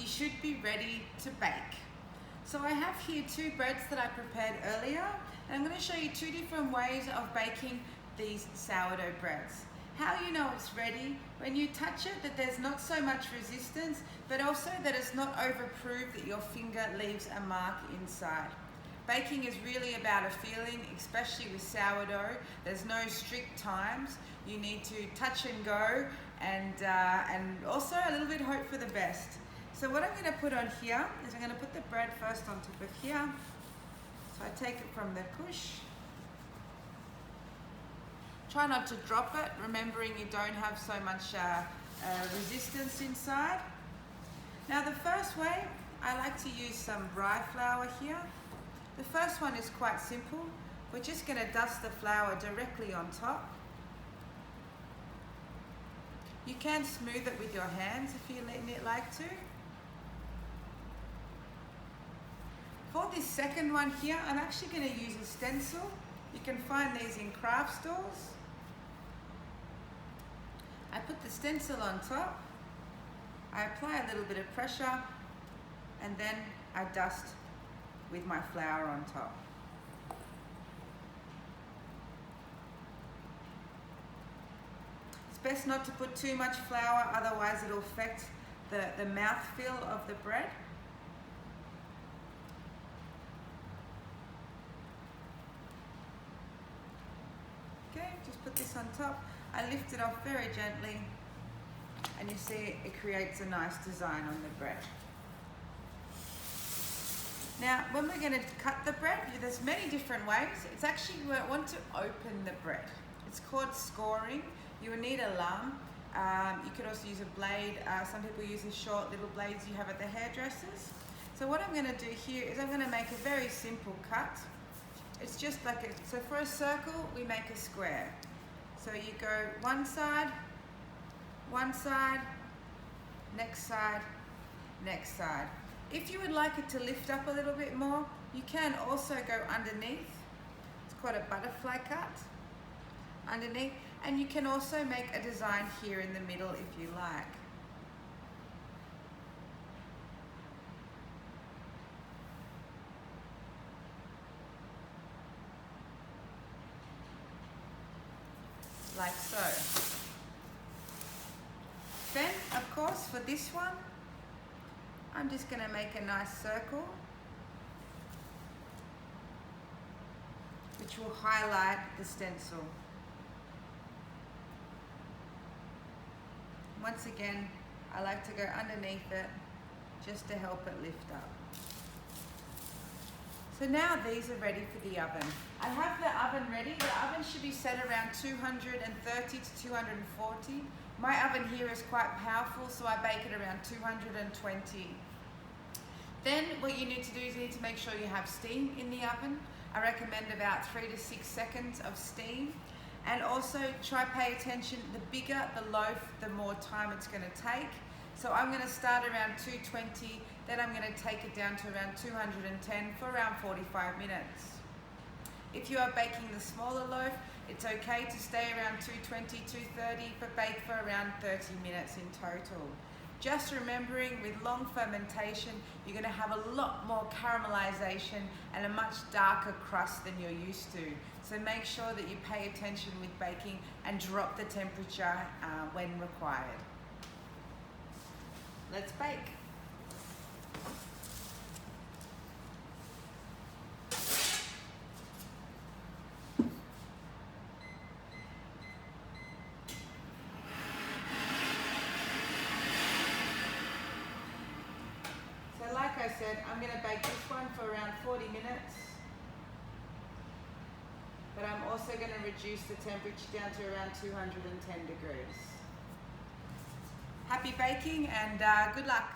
you should be ready to bake. So I have here 2 breads that I prepared earlier, and I'm going to show you 2 different ways of baking these sourdough breads. How you know it's ready? When you touch it, that there's not so much resistance, but also that it's not overproved that your finger leaves a mark inside. Baking is really about a feeling, especially with sourdough. There's no strict times. You need to touch and go, and also a little bit hope for the best. So what I'm going to put on here is I'm going to put the bread first on top of here. So I take it from the push. Try not to drop it, remembering you don't have so much resistance inside. Now the first way, I like to use some rye flour here. The first one is quite simple. We're just going to dust the flour directly on top. You can smooth it with your hands if you like to. For this second one here, I'm actually going to use a stencil. You can find these in craft stores. I put the stencil on top, I apply a little bit of pressure, and then I dust with my flour on top. It's best not to put too much flour, otherwise it'll affect the mouthfeel of the bread. Okay, just put this on top. I lift it off very gently, and you see it creates a nice design on the bread. Now, when we're going to cut the bread, there's many different ways. It's actually, we want to open the bread. It's called scoring. You will need a lamb. You could also use a blade. Some people use the short little blades you have at the hairdressers. So what I'm going to do here is I'm going to make a very simple cut. It's just like so for a circle, we make a square. So you go one side, next side, next side. If you would like it to lift up a little bit more, you can also go underneath. It's called a butterfly cut, underneath. And you can also make a design here in the middle if you like. Like so. Then, of course, for this one, I'm just going to make a nice circle, which will highlight the stencil. Once again, I like to go underneath it just to help it lift up. So now these are ready for the oven. I have the oven ready. The oven should be set around 230 to 240. My oven here is quite powerful, so I bake it around 220. Then what you need to do is you need to make sure you have steam in the oven. I recommend about 3 to 6 seconds of steam. And also try pay attention, the bigger the loaf, the more time it's going to take. So I'm going to start around 220, then I'm going to take it down to around 210 for around 45 minutes. If you are baking the smaller loaf, it's okay to stay around 220, 230, but bake for around 30 minutes in total. Just remembering with long fermentation, you're going to have a lot more caramelization and a much darker crust than you're used to. So make sure that you pay attention with baking and drop the temperature when required. Let's bake. So like I said, I'm going to bake this one for around 40 minutes. But I'm also going to reduce the temperature down to around 210 degrees. Happy baking and good luck.